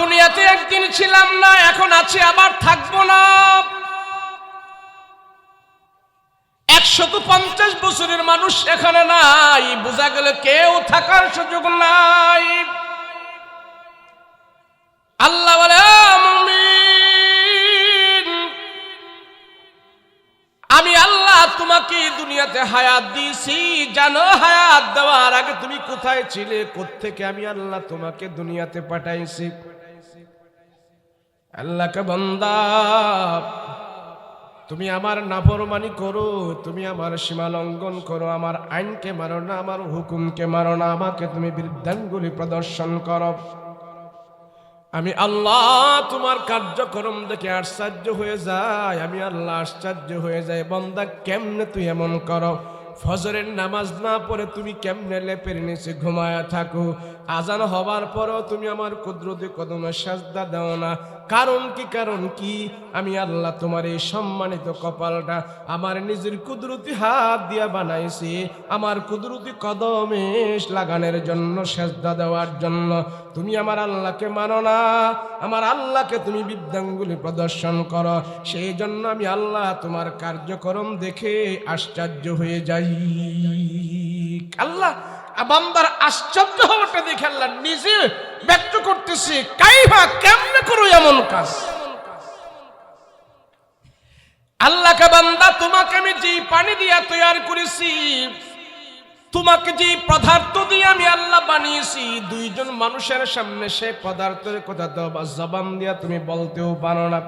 দুনিয়াতে একদিন ছিলাম না, এখন আছি, আবার থাকবো না। 150 বছরের মানুষ এখানে নাই, বোঝা গেল কেউ থাকার সুযোগ নাই। আল্লাহ বলে, মুমিন, আমি আল্লাহ তোমাকে দুনিয়াতে হায়াত দিয়েছি, জানো হায়াত দেওয়ার আগে তুমি কোথায় ছিলে, কোত্থেকে আমি আল্লাহ তোমাকে দুনিয়াতে পাঠাইছি। আল্লাহকে বান্দা, তুমি আমার নাফরমানি করো, তুমি আমার সীমা লঙ্ঘন করো, আমার আইনকে মারো না, আমার হুকুমকে মারো না, আমাকে তুমি বিধানগুলি প্রদর্শন করো। আমি আল্লাহ তোমার কার্যক্রম দেখে আশ্চর্য হয়ে যায়, আমি আল্লাহ আশ্চর্য হয়ে যায়। বান্দা, কেমনে তুই এমন করো? ফজরের নামাজ না পড়ে তুমি কেমনে লেপের নিচে ঘুমায়া থাকো? আজান হবার পরও তুমি আমার কুদরতি কদমে সাজদা দাও না। কারণ কি? কারণ কি? আমি আল্লাহ তোমার এই সম্মানিত কপালটা আমার নিজের কুদরতি হাত দিয়া বানাইছি, আমার কুদরতি কদমে লাগানোর জন্য, সাজদা দেওয়ার জন্য। তুমি আমার আল্লাহকে মানো না, আমার আল্লাহকে তুমি বিদ্যাঙ্গুলি প্রদর্শন করো। সেই জন্য আমি আল্লাহ তোমার কার্যক্রম দেখে আশ্চর্য হয়ে যাই। আল্লাহ বান্দার আশ্চর্য হওয়াটা দেখে আল্লাহ নিজে ব্যক্ত করতেছে, কাইফা, কেমনে করো এমন কাজ। আল্লাহকে বান্দা, তোমাকে আমি যে পানি দিয়া তৈরি করেছি, তোমাকে যে পদার্থ দিয়ে আমি আল্লাহ বানিয়েছি, দুইজন মানুষের সামনে সে পদার্থের কথা তো জবান দিয়া তুমি বলতেও পারো না।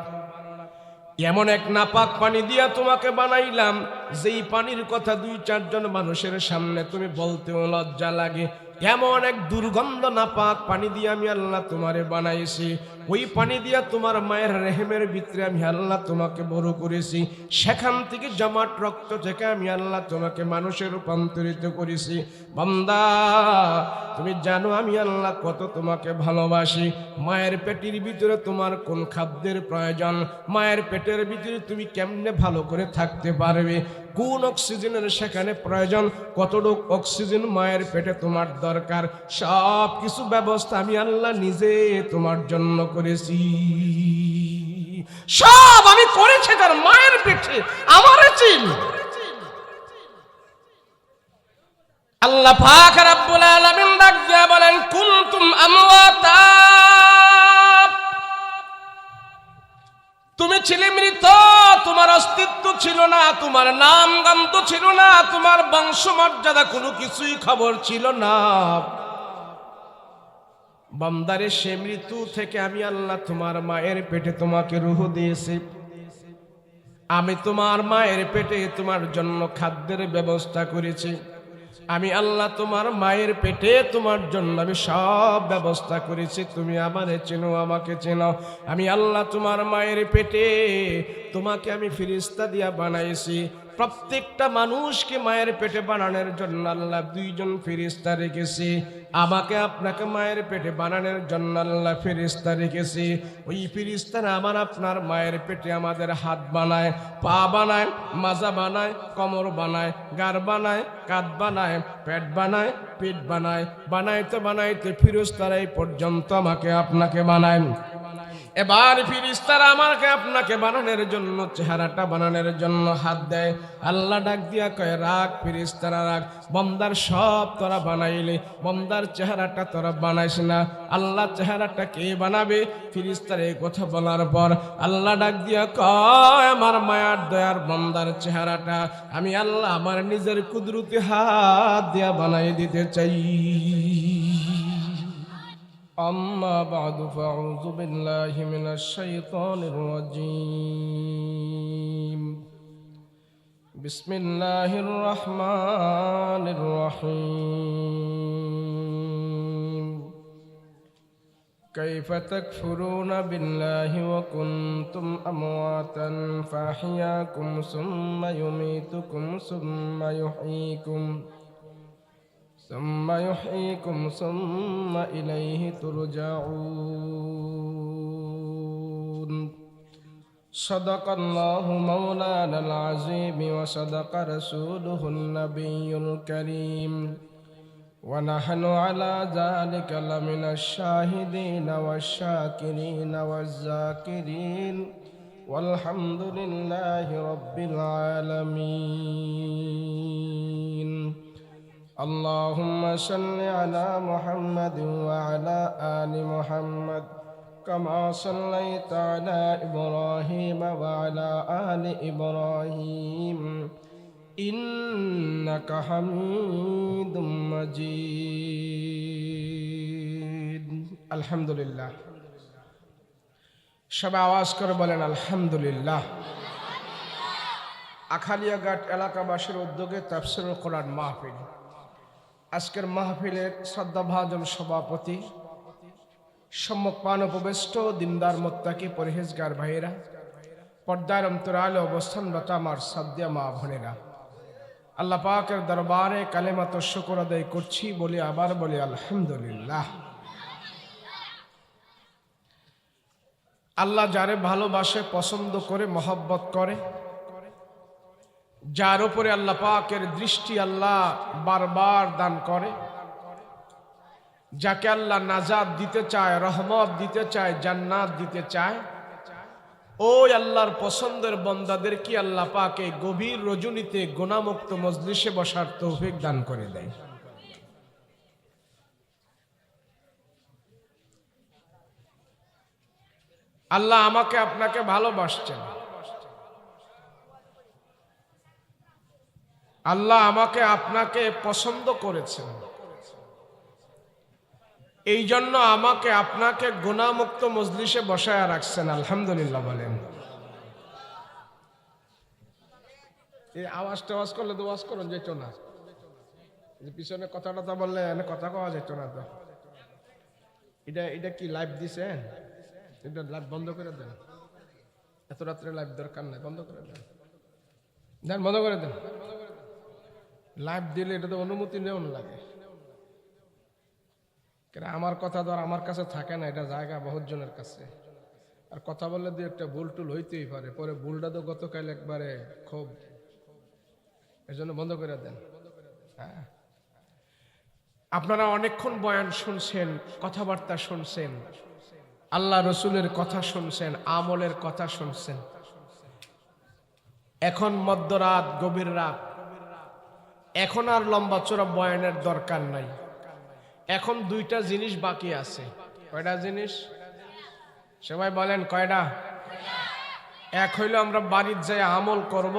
এমন এক নাপাক পানি দিয়া তোমাকে বানাইলাম, যেই পানির কথা 2-4 জন মানুষের সামনে তুমি বলতেও লজ্জা লাগে। এমন এক দুর্গন্ধ নাপাক পানি দিয়ে আমি আল্লাহ তোমারে বানাইছি। ওই পানি দিয়া তোমার মায়ের রেহেমের ভিতরে আমি আল্লাহ তোমাকে বড় করেছি। সেখান থেকে জমাট রক্ত থেকে আমি আল্লাহ তোমাকে মানুষে রূপান্তরিত করেছি। বান্দা, তুমি জানো আমি আল্লাহ কত তোমাকে ভালোবাসি। মায়ের পেটের ভিতরে তোমার কোন খাদ্যের প্রয়োজন, মায়ের পেটের ভিতরে তুমি কেমনে ভালো করে থাকতে পারবে, কোন অক্সিজেনের সেখানে প্রয়োজন, কতটুকু অক্সিজেন মায়ের পেটে তোমার দরকার, সব কিছু ব্যবস্থা আমি আল্লাহ নিজে তোমার জন্য করেছি। সব আমি করেছি তার মায়ের পেটে, আমার চিন। আল্লাহ পাক রব্বুল আলামিন ডাক দিয়া বলেন, কুনতুম আমওয়াতা, তুমি ছিলে মৃত, তোমার অস্তিত্ব ছিল না, তোমার নাম গন্ধ ছিল না, তোমার বংশমর্যাদা কোনো কিছুই খবর ছিল না। বান্দারে, সে মৃত্যু থেকে আমি আল্লাহ তোমার মায়ের পেটে তোমাকে রূহ দিয়েছি। আমি তোমার মায়ের পেটে তোমার জন্য খাদ্যের ব্যবস্থা করেছি। আমি আল্লাহ তোমার মায়ের পেটে তোমার জন্য আমি সব ব্যবস্থা করেছি। তুমি আমারে চেনো, আমাকে চেনো। আমি আল্লাহ তোমার মায়ের পেটে তোমাকে আমি ফেরেশতা দিয়া বানাইছি। প্রত্যেকটা মানুষকে মায়ের পেটে বানানোর জন্য আল্লাহ 2 জন ফেরেশতা রেখেছি। আমাকে আপনাকে মায়ের পেটে বানানোর জন্য আল্লাহ ফেরেশতা রেখেছি। ওই ফেরেশতারা আমার আপনার মায়ের পেটে আমাদের হাত বানায়, পা বানায়, মাজা বানায়, কোমর বানায়, গার বানায়, কাঁধ বানায়, পেট বানায়, পিঠ বানায়। বানাইতে বানাইতে ফেরেশতারা এই পর্যন্ত আমাকে আপনাকে বানায়। এবার ফেরেশতারা আমাকে আপনাকে বানানোর জন্য, চেহারাটা বানানোর জন্য হাত দেয়। আল্লাহ ডাক দিয়া কয়, রাখ ফেরেশতারা রাখ, বান্দার সব তোরা বানাইলে, বান্দার চেহারাটা তোরা বানাইস না। আল্লাহ চেহারাটা কে বানাবে? ফেরেশতারা এই কথা বলার পর আল্লাহ ডাক দিয়া কয়, আমার মায়ার দয়ার বান্দার চেহারাটা আমি আল্লাহ আমার নিজের কুদরতি হাত দিয়া বানাই দিতে চাই। أما بعد فأعوذ بالله من الشيطان الرجيم. بسم الله الرحمن الرحيم. كيف تكفرون بالله وكنتم أمواتا فأحياكم ثم يميتكم ثم يحييكم ثم إليه ترجعون. صدق الله مولانا العظيم وصدق رسوله النبي الكريم. ونحن على ذلك لمن الشاهدين والشاكرين والذاكرين والحمد لله رب العالمين اللهم صل على محمد وعلى آل محمد كما صليت على إبراهيم وعلى آل إبراهيم إنك حميد مجيد الحمد لله সবাই আওয়াজ করে বলেন আলহামদুলিল্লাহ। আখালিয়াঘাট এলাকাবাসীর উদ্যোগে তাফসীরুল কোরআন মাহফিল। আজকের মাহফিলের শ্রদ্ধাভাজন সভাপতি, সম্মুখপান উপবিষ্ট দিনদার মুত্তাকি পরহেজগার ভাইয়েরা, পর্দার অন্তরালে অবস্থানরত আমার সাধ্যা মা বোনেরা, আল্লাহ পাকের দরবারে কালেমাত শুকর আদায় করছি, বলি আবার বলি আলহামদুলিল্লাহ। আল্লাহ যারে ভালোবাসে, পছন্দ করে, মহব্বত করে, যার উপরে আল্লাহ পাকের দৃষ্টি আল্লাহ বারবার দান করে, যাকে আল্লাহ নাজাত দিতে চায়, রহমত দিতে চায়, জান্নাত দিতে চায়, ওই আল্লাহর পছন্দের বান্দাদের কি আল্লাহ পাক এই গভীর রজনীতে গুনাহমুক্ত মজলিসে বসার তৌফিক দান করে দেয়। আল্লাহ আমাকে আপনাকে ভালোবাসছেন, আল্লাহ আমাকে আপনাকে পছন্দ করেছেন, এই জন্য আমাকে আপনাকে গুনাহমুক্ত মজলিসে বসায় রাখছেন। আলহামদুলিল্লাহ বলেন। এই আওয়াজটা আওয়াজ করলে তো ওয়াজ করুন যেত না, পিছনে কথা টথা বললে এনে কথা কওয়া যেত না তো। এটা কি লাইভ দিছেন? এটা লাইভ বন্ধ করে দেন, এত রাত্রে লাইভ দরকার নাই, বন্ধ করে দেন, দেন বন্ধ করে দেন। লাইভ দিলে এটা তো অনুমতি নেওয়া লাগে। আমার কথা তো আর আমার কাছে থাকে না, এটা জায়গা বহুত জনের কাছে। আর কথা বললে দু একটা ভুল টুল হইতেই পারে, পরে ভুলটা তো গতকাল একবারে খুব, এর জন্য বন্ধ করে দেন। হ্যাঁ, আপনারা অনেকক্ষণ বয়ান শুনছেন, কথাবার্তা শুনছেন, আল্লাহ রসুলের কথা শুনছেন, আমলের কথা শুনছেন। এখন মধ্যরাত, গভীর রাত, এখন আর লম্বা চোরা বয়ানের দরকার নাই। এখন দুইটা জিনিস বাকি আছে। কয়টা জিনিস? সবাই বলেন কয়টা? এক হইল আমরা বাড়ির যাই আমল করব,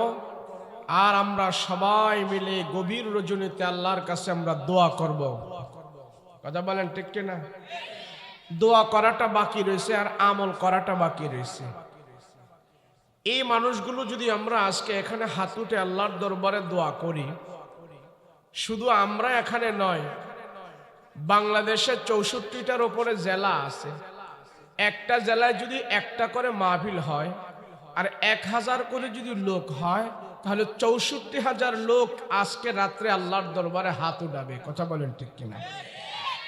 আর আমরা সবাই মিলে গভীর রজনীতে আল্লাহর কাছে আমরা দোয়া করব। কথা বলেন ঠিক কিনা? দোয়া করাটা বাকি রয়েছে আর আমল করাটা বাকি রয়েছে। এই মানুষগুলো যদি আমরা আজকে এখানে হাত উঠে আল্লাহর দরবারে দোয়া করি, শুধু আমরা এখানে নয়, বাংলাদেশে 64টার উপরে জেলা আছে। একটা জেলায় যদি একটা করে মাহফিল হয় আর 1000 করে যদি লোক হয়, তাহলে 64,000 লোক আজকে রাত্রে আল্লাহর দরবারে হাত উঠাবে। কথা বলেন ঠিক কিনা?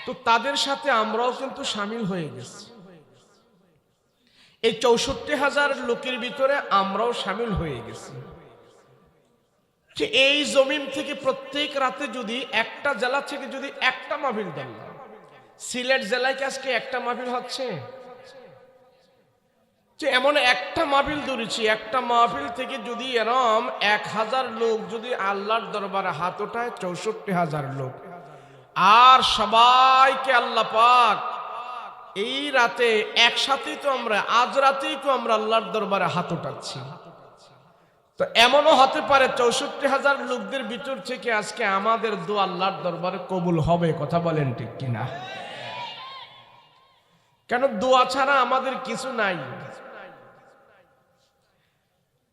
তো তাদের সাথে আমরাও কিন্তু শামিল হয়ে গেছি। এই 64,000 লোকের ভিতরে আমরাও শামিল হয়ে গেছি। যে এই জমিন থেকে প্রত্যেক রাতে যদি একটা জেলা থেকে যদি একটা মাহফিল দেন, সিলেট জেলায় কি আজকে একটা মাহফিল হচ্ছে? যে এমন একটা মাহফিল ধরেছি, একটা মাহফিল থেকে যদি এরম 1000 লোক যদি আল্লাহর দরবারে হাত ওঠায়, 64,000 লোক, আর সবাইকে আল্লাহ পাক এই রাতে একসাথেই তো আমরা, আজ রাতেই তো আমরা আল্লাহর দরবারে হাত ওঠাচ্ছি। তো এমনও হতে পারে 64,000 লোকদের ভিতর থেকে আজকে আমাদের দোয়া আল্লাহর দরবারে কবুল হবে। কথা বলেন ঠিক কিনা? কেন? দোয়া ছাড়া আমাদের কিছু নাই।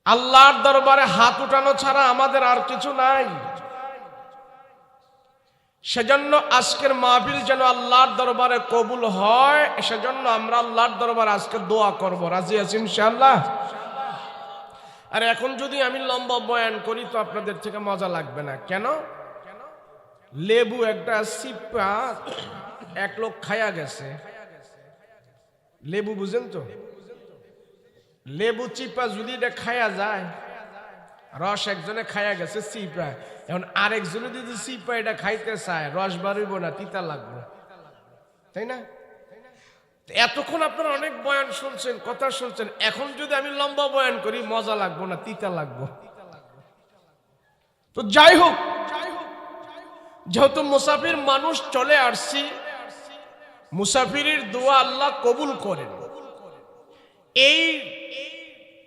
আল্লাহর দরবারে হাত উঠানো ছাড়া আমাদের আর কিছু নাই। সেজন্য আজকের মাহফিল যেন আল্লাহর দরবারে কবুল হয়, সেজন্য আমরা আল্লাহর দরবারে আজকে দোয়া করব। রাজি আছি ইনশাআল্লাহ? আর এখন যদি আমি লম্বা বয়ান করি তো আপনাদের থেকে মজা লাগবে না। কেন? লেবু একটা চিপা এক লোক খায়া গেছে। লেবু বুঝেন তো? লেবু চিপা যদি এটা খায়া যায়, রস একজনে খাইয়া গেছে সিপায়, এখন আরেকজনে যদি সিপাইটা খাইতে চায় রস বাড়িব না, তিতা লাগবে, তাই না? এতক্ষণ আপনারা অনেক বয়ান শুনছেন, কথা শুনছেন, এখন যদি আমি লম্বা বয়ান করি মজা লাগবো না, তিতা লাগবো। তো যাই হোক, যেহেতু মুসাফির মানুষ চলে আসছি, মুসাফিরের দোয়া আল্লাহ কবুল করেন। এই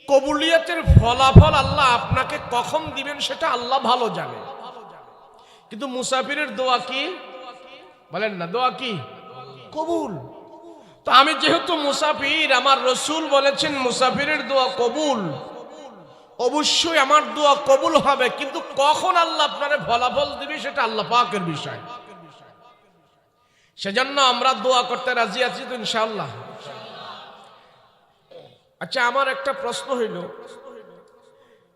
কবুলিয়তের ফলাফল আল্লাহ আপনাকে কখন দিবেন সেটা আল্লাহ ভালো জানে, কিন্তু মুসাফিরের দোয়া কি বলেন না, দোয়া কি কবুল। তো আমি যেহেতু মুসাফির, আমার রসুল বলেছেন মুসাফিরের দোয়া কবুল, অবশ্যই আমার দোয়া কবুল হবে, কিন্তু কখন আল্লাহ আপনারে ফলাফল দিবে সেটা আল্লাহ পাকের বিষয়। সেজন্য আমরা দোয়া করতে রাজি আছি তো ইনশাআল্লাহ। আচ্ছা, আমার একটা প্রশ্ন হইল,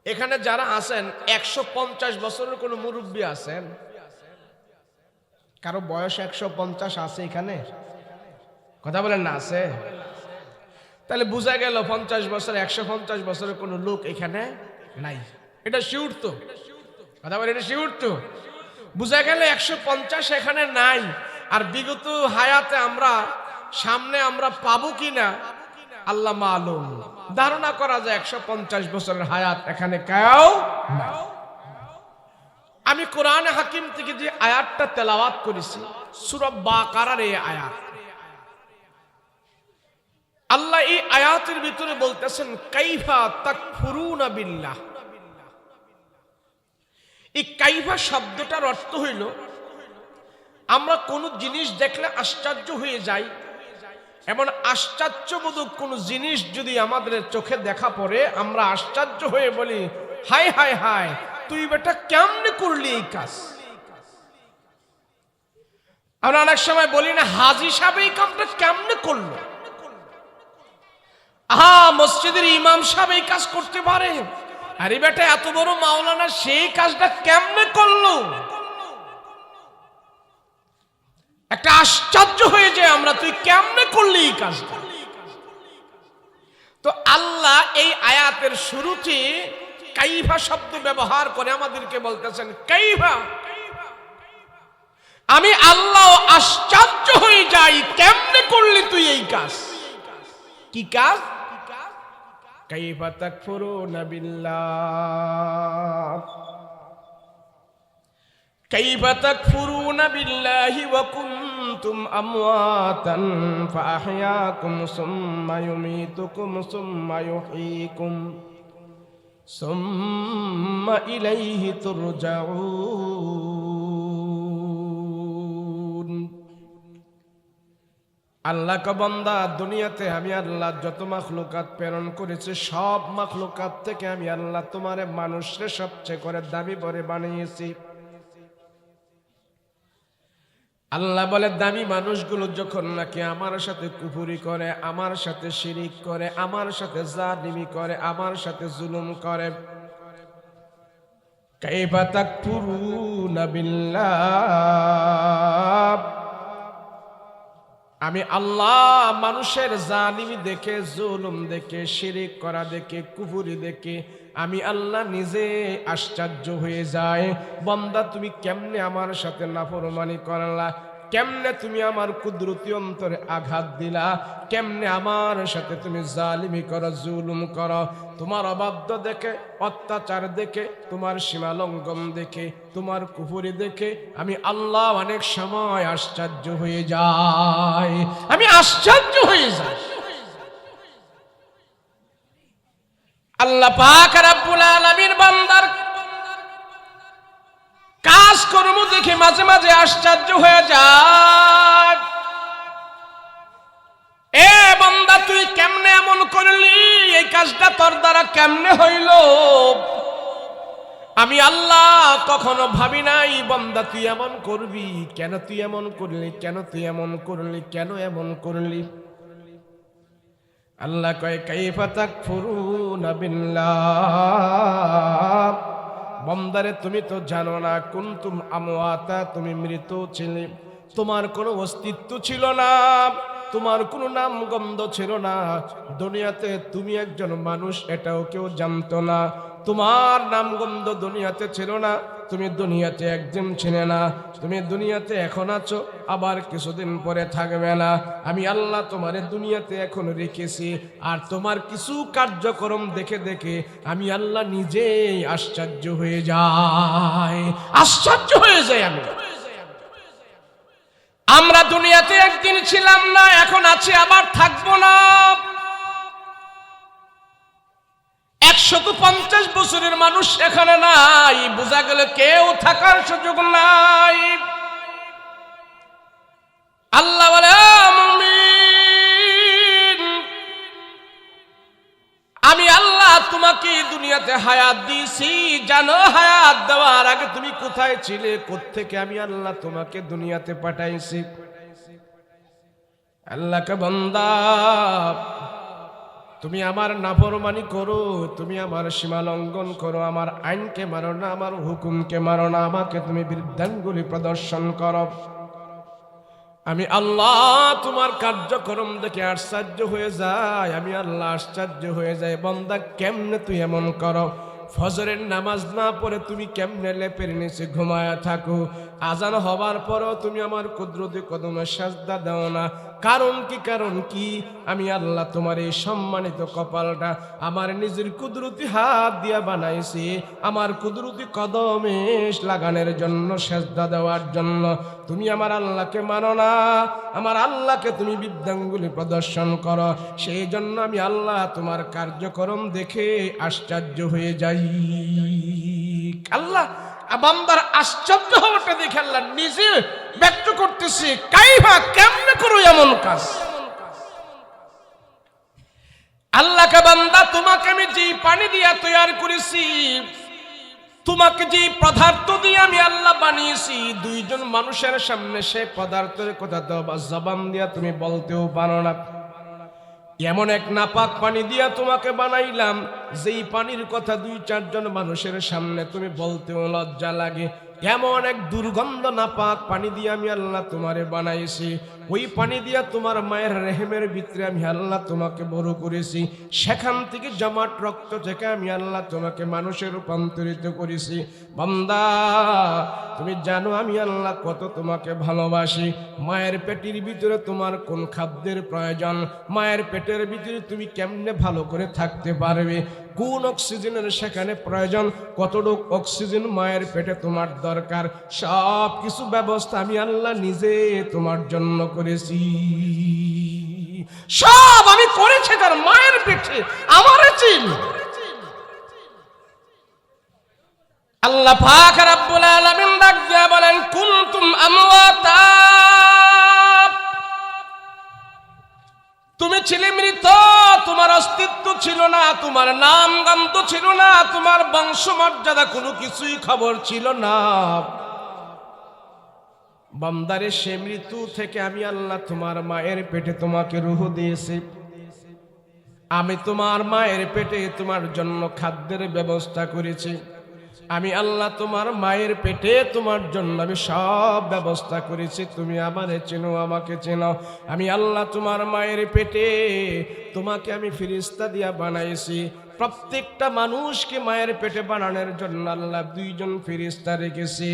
এখানে যারা আছেন 150 বছরের কোন মুরব্বী আছেন? কারো বয়স 150 আছে এখানে? কথা বলেন না, আছে? তাহলে বোঝা গেল 50 বছর 150 বছরের কোন লোক এখানে নাই, এটা শিউর তো? কথা বলেন, এটা শিউর তো? বোঝা গেল 150 এখানে নাই। আর বিগত হায়াতে আমরা সামনে আমরা পাবো কিনা আল্লাহ মালুম। ধারণা করা যায় 150 বছরের হায়াত এখানে কেউ নাই। আমি কোরআনে হাকিম থেকে যে আয়াতটা তেলাওয়াত করেছি, সূরা বাকারার এই আয়াত, আল্লাহ এই আয়াতের ভিতরে বলতেছেন কাইফা তাকফুরুনা বিল্লাহ। এই কাইফা শব্দটার অর্থ হইল, আমরা কোন জিনিস দেখলে আশ্চর্য হয়ে যাই, এমন আশ্চর্যবোধক কোন জিনিস যদি আমাদের চোখে দেখা পড়ে, আমরা আশ্চর্য হয়ে বলি হায় হায় হায়, তুই বেটা কেমনে করলি এই কাজ। আমরা অনেক সময় বলি না, হাজী সাহেব এই কাজটা কেমনে করলো, মসজিদের ইমাম সাহেব এই কাজ করতে পারে, আরে বেটা এত বড় মাওলানা সেই কাজটা কেমনে করলো। একটা আশ্চর্য হয়ে যায় আমরা, তুই কেমনে করলি এই কাজটা। তো আল্লাহ এই আয়াতের শুরুতে কাইফা শব্দ ব্যবহার করে আমাদেরকে বলতেছেন কাইফা, আমি আল্লাহ আশ্চর্য হয়ে যাই, কেমনে করলি তুই এই কাজ। কি কাজ? কাইফা তাকফুরুনা বিল্লাহ, কাইফা তাকফুরুনা বিল্লাহি ওয়া কুনতুম আমওয়াতান ফাআহইয়াকুম সুম্মা ইউমীতুকুম সুম্মা ইউহয়ীকুম সুম্মা ইলাইহি তুরজাউন। আল্লাহ কা বান্দা, দুনিয়াতে আমি আল্লাহ যত মাখলুকাত প্রেরণ করেছি, সব মাখলুকাত থেকে আমি আল্লাহ তোমারে মানুষরে সবচেয়ে করে দামি করে বানিয়েছি। আল্লাহ বলে দামি মানুষগুলো যখন নাকি আমার সাথে কুফরি করে, আমার সাথে শিরিক করে, আমার সাথে জালিমি করে, আমার সাথে জুলুম করে, কাইফা তাকফুরুনা বিল্লাহ, আমি আল্লাহ মানুষের জালিমি দেখে, জুলুম দেখে, শিরিক করা দেখে, কুফরি দেখে আমি আল্লাহ নিজে আশ্চর্য হয়ে যায়। বান্দা তুমি কেমনে আমার সাথে নাফরমানি করলা, কেমনে তুমি আমার কুদরতি অন্তরে আঘাত দিলা, কেমনে আমার সাথে তুমি জালিমি করো, জুলুম করো। তোমার অবাধ্য দেখে, অত্যাচার দেখে, তোমার সীমালঙ্ঘন দেখে, তোমার কুফরি দেখে আমি আল্লাহ অনেক সময় আশ্চর্য হয়ে যাই, আমি আশ্চর্য হয়ে যাই। আল্লাহ পাক রব্বুল আলামিন বান্দার কাজকর্ম দেখে মাঝে মাঝে আশ্চর্য হয়ে যায়। এ বান্দা, তুই কেমনে এমন করলি, এই কাজটা তোর দ্বারা কেমনে হইল। আমি আল্লাহ কখনো ভাবি নাই বান্দা তুই এমন করবি, কেন তুই এমন করলি, কেন তুই এমন করলি, কেন এমন করলি। আল্লাহ কয় কাইফা তাকফুরুনা বিল্লাহ, বান্দারে তুমি তো জানো না, কুনতুম আমওয়াতা, তুমি মৃত ছিলে, তোমার কোনো অস্তিত্ব ছিল না, তোমার কোনো নাম গন্ধ ছিল না, দুনিয়াতে তুমি একজন মানুষ এটাও কেউ জানতো না। তোমার নাম গন্ধ দুনিয়াতে ছিল না, তুমি দুনিয়াতে একদিন ছিলে না, তুমি দুনিয়াতে এখন আছো, আবার কিছুদিন পরে থাকবে না। আমি আল্লাহ তোমারে দুনিয়াতে এখন রেখেছি, আর তোমার কিছু কার্যক্রম দেখে দেখে আমি আল্লাহ নিজেই আশ্চর্য হয়ে যাই, আশ্চর্য হয়ে যাই আমি। আমরা দুনিয়াতে একদিন ছিলাম না, এখন আছি, আবার থাকবো না। 150 বছরের মানুষ এখানে নাই, বোঝা গেল কেউ থাকার সুযোগ নাই। আল্লাহ বলে, মুমিন, আমি আল্লাহ তোমাকে দুনিয়াতে হায়াত দিয়েছি, জানো হায়াত দেওয়ার আগে তুমি কোথায় ছিলে, কোত্থেকে আমি আল্লাহ তোমাকে দুনিয়াতে পাঠাইছি। আল্লাহকে বান্দা, তুমি আমার নাফরমানি করো, তুমি আমার সীমা লঙ্ঘন করো, আমার আইনকে মানো না, আমার হুকুমকে মানো না, আমাকে তুমি বৃদ্ধাঙ্গুলি প্রদর্শন করো, আমি আল্লাহ তোমার কার্যক্রম দেখে আশ্চর্য হয়ে যায়, আমি আল্লাহ আশ্চর্য হয়ে যায়। বান্দা কেমনে তুই এমন করো, ফজরের নামাজ না পড়ে তুমি কেমনে লেপের নিচে ঘুমায়া থাকো, আজান হবার পরও তুমি আমার কুদরতি কদমে সাজদা দাও না, কারণ কি? কারণ কি? আমি আল্লাহ তোমার এই সম্মানিত কপালটা আমার নিজের কুদরতি হাত দিয়া বানাইছি, আমার কুদরতি কদমে লাগানোর জন্য, সাজদা দেওয়ার জন্য। তুমি আমার আল্লাহকে মানো না, আমার আল্লাহকে তুমি বৃদ্ধাঙ্গুলি প্রদর্শন করো, সেই জন্য আমি আল্লাহ তোমার কার্যক্রম দেখে আশ্চর্য হয়ে যাই। আল্লাহ বান্দার আশ্চর্য হওয়াটা দেখে আল্লাহ নিজে ব্যক্ত করতেছে, কাইফা, কেমনে করো এমন কাজ। আল্লাহকে বান্দা, তোমাকে আমি যে পানি দিয়া তৈরি করেছি, তোমাকে যে পদার্থ দিয়ে আমি আল্লাহ বানিয়েছি, দুইজন মানুষের সামনে সে পদার্থের কথা তো জবান দিয়া তুমি বলতেও পারো না। এমন এক নাপাক পানি দিয়া তোমাকে বানাইলাম, যেই পানির কথা 2-4 জন মানুষের সামনে তুমি বলতেও লজ্জা লাগে। এমন এক দুর্গন্ধ নাপাক পানি দিয়ে আমি আল্লাহ তোমারে বানাইছি, ওই পানি দিয়া তোমার মায়ের রেহেমের ভিতরে আমি আল্লাহ তোমাকে বড় করেছি, সেখান থেকে জমাট রক্ত থেকে আমি আল্লাহ তোমাকে মানুষে রূপান্তরিত করেছি। বান্দা, তুমি জানো আমি আল্লাহ কত তোমাকে ভালোবাসি। মায়ের পেটের ভিতরে তোমার কোন খাদ্যের প্রয়োজন, মায়ের পেটের ভিতরে তুমি কেমনে ভালো করে থাকতে পারবে, কোন অক্সিজেনের সেখানে প্রয়োজন, কতটুকু অক্সিজেন মায়ের পেটে তোমার দরকার, সব কিছু ব্যবস্থা আমি আল্লাহ নিজে তোমার জন্য করেছি। সব আমি করেছি তার মায়ের পেটে, আমার চিন। আল্লাহ পাক রব্বুল আলামিন ডাক দিয়া বলেন, কুনতুম আমওয়াতা, তুমি ছিলে মৃত, তোমার অস্তিত্ব ছিল না, তোমার নাম গন্ধ ছিল না, তোমার বংশমর্যাদা কোনো কিছুই খবর ছিল না। বান্দারে, সে মৃত্যু থেকে আমি আল্লাহ তোমার মায়ের পেটে তোমাকে রূহ দিয়েছি। আমি তোমার মায়ের পেটে তোমার জন্য খাদ্যের ব্যবস্থা করেছি। আমি আল্লাহ তোমার মায়ের পেটে তোমার জন্য আমি সব ব্যবস্থা করেছি। তুমি আমারে চেনো, আমাকে চেনো। আমি আল্লাহ তোমার মায়ের পেটে তোমাকে আমি ফেরেশতা দিয়া বানাইছি। প্রত্যেকটা মানুষকে মায়ের পেটে বানানোর জন্য আল্লাহ 2 জন ফেরেশতা রেখেছি।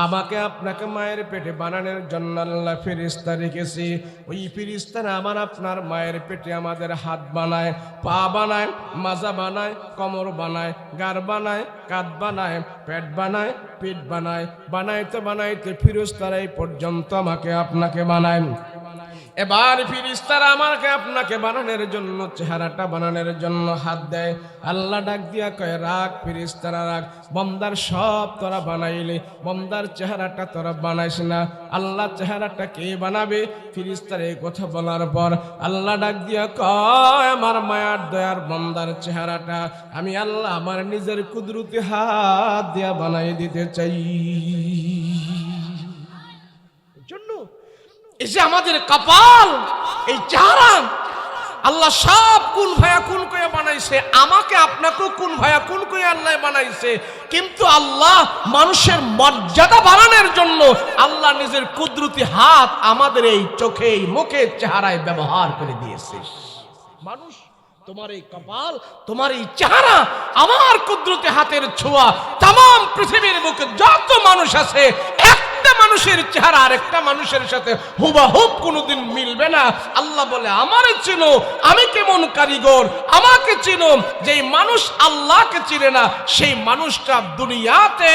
আমাকে আপনাকে মায়ের পেটে বানানোর জন্য আল্লাহ ফেরেশতা রেখেছি। ওই ফেরেশতারা আমার আপনার মায়ের পেটে আমাদের হাত বানায়, পা বানায়, মাজা বানায়, কোমর বানায়, গাড় বানায়, কাঁধ বানায়, পেট বানায়, পিঠ বানায়, বানাইতে বানাইতে ফেরেশতারা এই পর্যন্ত আমাকে আপনাকে বানায়। এবার ফেরেশতারা আমাকে আপনাকে বানানোর জন্য, চেহারাটা বানানোর জন্য হাত দেয়। আল্লাহ ডাক দিয়া কয়, রাখ ফেরেশতারা রাখ, বান্দার সব তোরা বানাইলে, বান্দার চেহারাটা তোরা বানাইস না। আল্লাহ চেহারাটা কে বানাবে? ফেরেশতারা এই কথা বলার পর আল্লাহ ডাক দিয়া কয়, আমার মায়ার দয়ার বান্দার চেহারাটা আমি আল্লাহ আমার নিজের কুদরতি হাত দিয়া বানাই দিতে চাই। জন্য এই যে আমাদের কপাল, এই চেহারা আল্লাহ সব কুন ভায়া কুন কইয়া বানাইছে, আমাকে আপনাকেও কুন ভায়া কুন কইয়া আল্লাহ বানাইছে। কিন্তু আল্লাহ মানুষের মর্যাদা বাড়ানোর জন্য আল্লাহ নিজের কুদরতি হাত আমাদের এই চোখে, এই মুখে, চেহারায় ব্যবহার করে দিয়েছে। মানুষ, তোমার এই কপাল, তোমার এই চেহারা আমার কুদরতি হাতের ছোঁয়া। তাম পৃথিবীর বুকে যত মানুষ আছে, একটা মানুষের চেহারা আরেকটা মানুষের সাথে হুবহুব কোনোদিন মিলবে না। আল্লাহ বলে আমারে চিনো, আমি কেমন কারিগর, আমাকে চিনো। যেই মানুষ আল্লাহকে চিনে না, সেই মানুষটা দুনিয়াতে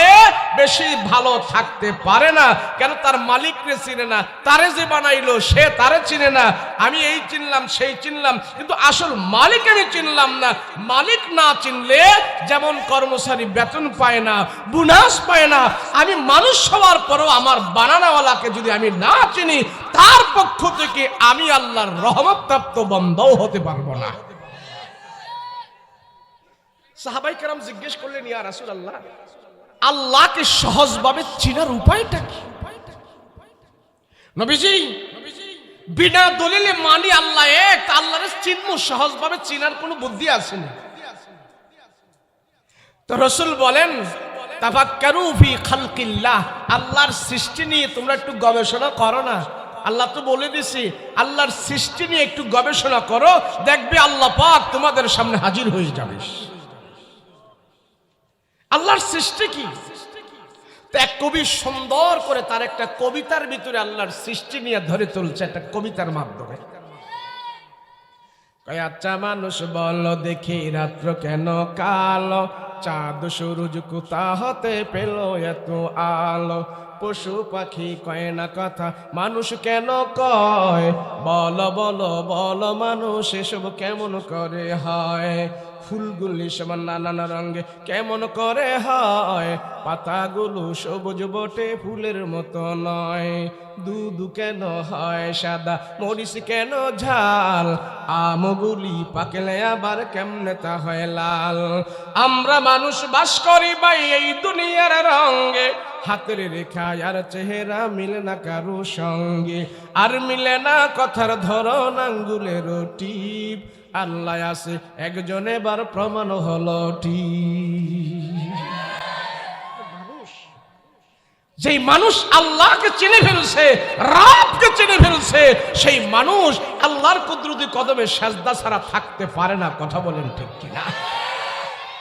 বেশি ভালো থাকতে পারে না। কেন? তার মালিককে চিনে না, তারে যে বানাইলো সে তারে চিনে না। আমি এই চিনলাম, সেই চিনলাম, কিন্তু আসল মালিক আমি চিনলাম না। মালিক না চিনলে যেমন কর্মচারী বেতন পায় না, বোনাস পায় না, আমি মানুষ হওয়ার পরও আমার বানানোওয়ালাকে যদি আমি না চিনি, তার পক্ষ থেকে আমি আল্লাহর রহমত প্রাপ্ত বান্দাও হতে পারবো না। সাহাবায়ে কেরাম জিজ্ঞেস করলেন, ইয়া রাসূলুল্লাহ, আল্লাহকে সহজভাবে চিনার উপায়টা কি? নবীজি, বিনা দলিলে মানি আল্লাহ এক, আল্লাহরে চিনবো, সহজভাবে চিনার কোনো বুদ্ধি আছে না। তো রাসূল বলেন, তাফাক্কারু ফি খালকিল্লাহ, আল্লাহর সৃষ্টি নিয়ে তোমরা একটু গবেষণা করো না। আল্লাহ তো বলে দিছি, আল্লাহর সৃষ্টি নিয়ে একটু গবেষণা করো, দেখবে আল্লাহ পাক তোমাদের সামনে হাজির হয়ে যাবে। আল্লাহর সৃষ্টি কি? এক কবি সুন্দর করে তার একটা কবিতার ভিতরে আল্লাহর সৃষ্টি নিয়ে ধরে তুলছে, একটা কবিতার মাধ্যমে। আচ্ছা মানুষ বলো দেখি, রাত্র কেন কালো, চাঁদ সূরজ কোথা হতে পেল এত আলো, পশু পাখি কয় না কথা, মানুষ কেন কয়, বলো বলো বলো মানুষ এসব কেমন করে হয়, ফুলগুলি সমান নানান রঙে কেমন করে হয়, পাতাগুলো সবুজ বটে ফুলের মতো নয়, দুধ কেন হয় সাদা, মরিচ কেন ঝাল, আমগুলি পাকলে আবার কেমনে তা হয় লাল, আমরা মানুষ বাস করি ভাই এই দুনিয়ার রঙে, হাতের রেখা আর চেহারা মিলে না কারো সঙ্গে, আর মিলে না কথার ধরন আঙ্গুলের টিপ, আল্লাহ আছে একজন এবার প্রমাণ হলো ঠিক। যেই মানুষ আল্লাহকে চিনে ফেলছে, রবকে চিনে ফেলছে, সেই মানুষ আল্লাহর কুদরতি কদমে সাজদা ছাড়া থাকতে পারে না। কথা বলেন ঠিক কিনা?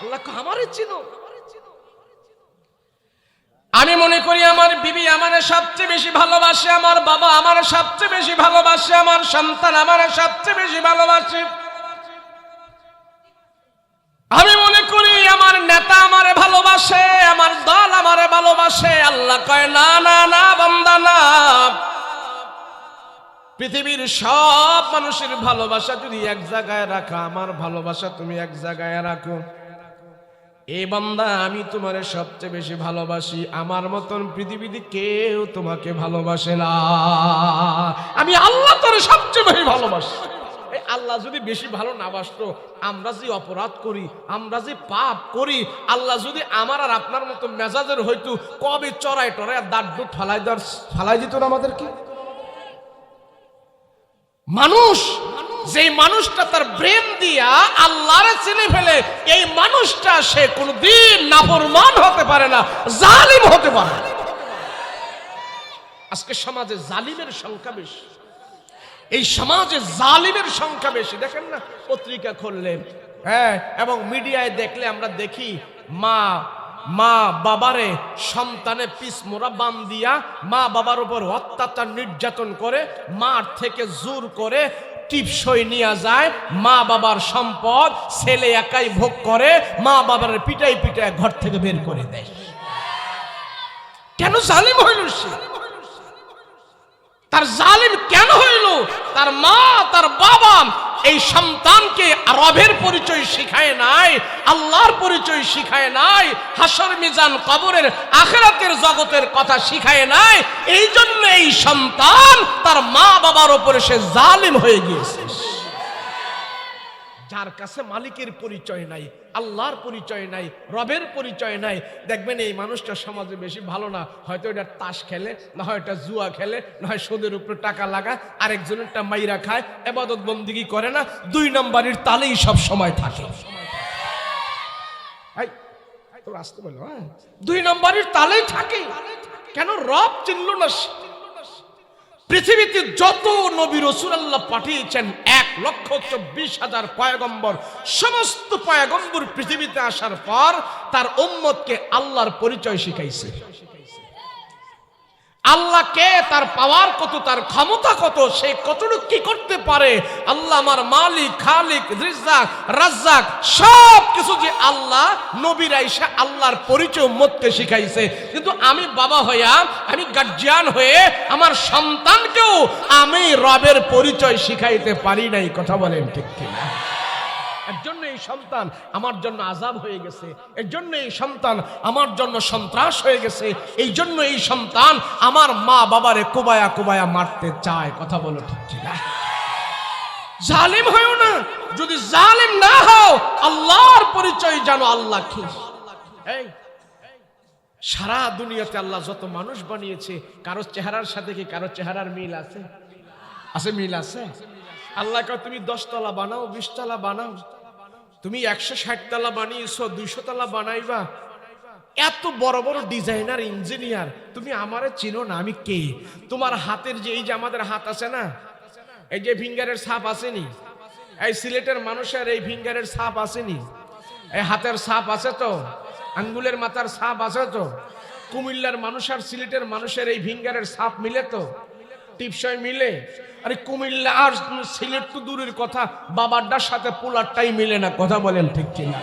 আল্লাহকে আমারে চিনো। আমি মনে করি আমার বিবি আমারে সবচেয়ে বেশি ভালোবাসে, আমার বাবা আমারে সবচেয়ে বেশি ভালোবাসে, আমার সন্তান আমারে সবচেয়ে বেশি ভালোবাসে। আমি মনে করি আমার নেতা আমারে ভালোবাসে, আমার দল আমারে ভালোবাসে। আল্লাহ কয় না না না বান্দা না, পৃথিবীর সব মানুষের ভালোবাসা যদি এক জায়গায় রাখা, আমার ভালোবাসা তুমি এক জায়গায় রাখো। এই বান্দা আমি তোমারে সবচেয়ে বেশি ভালোবাসি, আমার মতন পৃথিবীতে কেউ তোমাকে ভালোবাসে না। আমি আল্লাহ তোরে সবচেয়ে বেশি ভালোবাসি। এই আল্লাহ যদি বেশি ভালো না বাসতো, আমরা যে অপরাধ করি, আমরা যে পাপ করি, আল্লাহ যদি আমার আর আপনার মতো মেজাজের হইতো, কবে চড়াই টড়াই দাঁড় ফালাই দিত না আমাদেরকে। মানুষ, যে মানুষটা তার ব্রেন দিয়া আল্লাহরে চিনে ফেলে, এই মানুষটা সে কোনদিন নাফরমান হতে পারে না, জালিম হতে পারে না। আজকে সমাজে জালিমের সংখ্যা বেশি, এই সমাজে জালিমের সংখ্যা বেশি। দেখেন না, পত্রিকা খুললে, হ্যাঁ, এবং মিডিয়ায় দেখলে আমরা দেখি মা বাবারে সন্তানে পিস মোড়া বান দিয়া মা বাবার উপর অত্যাচার নির্যাতন করে, মার থেকে জোর করে টিপসই নিয়ে যায়, মা বাবার সম্পদ ছেলে একাই ভোগ করে, মা বাবার পিটাই পিটাই ঘর থেকে বের করে দেয়। কেন জালিম হইল সে? তার জালিম কেন হইল? তার মা তার বাবা এই সন্তানকে রবের পরিচয় শিখায় নাই, আল্লাহর পরিচয় শিখায় নাই, হাসর মিজান কবরের আখিরাতের জগতের কথা শিখায় নাই। এই জন্য এই সন্তান তার মা বাবার উপরে সে জালিম হয়ে গিয়েছে। যার কাছে মালিকের পরিচয় নাই, আল্লাহর পরিচয় নাই, রবের পরিচয় নাই, দেখবেন এই মানুষটা সমাজে বেশি ভালো না। হয়তো এটা তাস খেলে, না হয় এটা জুয়া খেলে, না হয় সুদের উপরে টাকা লাগায়, আরেকজনেরটা মাইরা খায়, ইবাদত বন্দেগী করে না, 2 নম্বরের তালেই সব সময় থাকে। তোর আসতে বলো, 2 নম্বরের তালেই থাকে। কেন? রব চিনল না। পৃথিবীতে যত নবী রাসূল আল্লাহ পাঠিয়েছেন 1,24,000 পয়গম্বর, সমস্ত পয়গম্বর পৃথিবীতে আসার পর তার উম্মতকে আল্লাহর পরিচয় শিখাইছে। আল্লাহ কে, তার পাওয়ার কত, তার ক্ষমতা কত, সে কতটুকু কি করতে পারে, আল্লাহ আমার মালিক, খালিক, রিজ্জাক, রাজ্জাক, সব কিছু যে আল্লাহ নবীর আইসা আল্লাহর পরিচয় উম্মতকে শিখাইছে। কিন্তু আমি বাবা হইয়া, আমি গার্জিয়ান হয়ে আমার সন্তানকেও আমি রবের পরিচয় শিখাইতে পারি নাই। কথা বলেন ঠিক কিনা? এর জন্য এই সন্তান আমার জন্য আযাব হয়ে গেছে, এর জন্য এই সন্তান আমার জন্য সন্ত্রাস হয়ে গেছে, এই জন্য এই সন্তান আমার মা বাবারে কোবায়া কোবায়া মারতে চায়। কথা বলো ঠিক কিনা? জালিম হয়ো না। যদি জালিম না হও, আল্লাহর পরিচয় জানো আল্লাহ কি। এই সারা দুনিয়াতে আল্লাহ যত মানুষ বানিয়েছে, কারো চেহারার সাথে কি কারো চেহারার মিল আছে? আছে, মিল আছে। আল্লাহ কয় তুমি 10 তলা বানাও, 20 তলা বানাও, তুমি 160 তলা বানিয়েছো, 200 তলা বানাইবা, এত বড় বড় ডিজাইনার, ইঞ্জিনিয়ার, তুমি আমারে চিনো না, আমি কে? তোমার হাতের যে এই যে আমাদের হাত আছে না, এই যে ফিঙ্গারের ছাপ আসেনি, এই সিলেটের মানুষের এই ফিঙ্গারের ছাপ আসেনি, এই হাতের ছাপ আছে তো, আঙ্গুলের মাথার ছাপ আছে তো, কুমিল্লার মানুষ আর সিলেটের মানুষের এই ফিঙ্গারের ছাপ মিলে তো, টিপসই মিলে। আরে কুমিল্লা আর সিলেট তো দূরের কথা, বাবারটার সাথে পোলারটাই মিলে না। কথা বলেন ঠিক কিনা?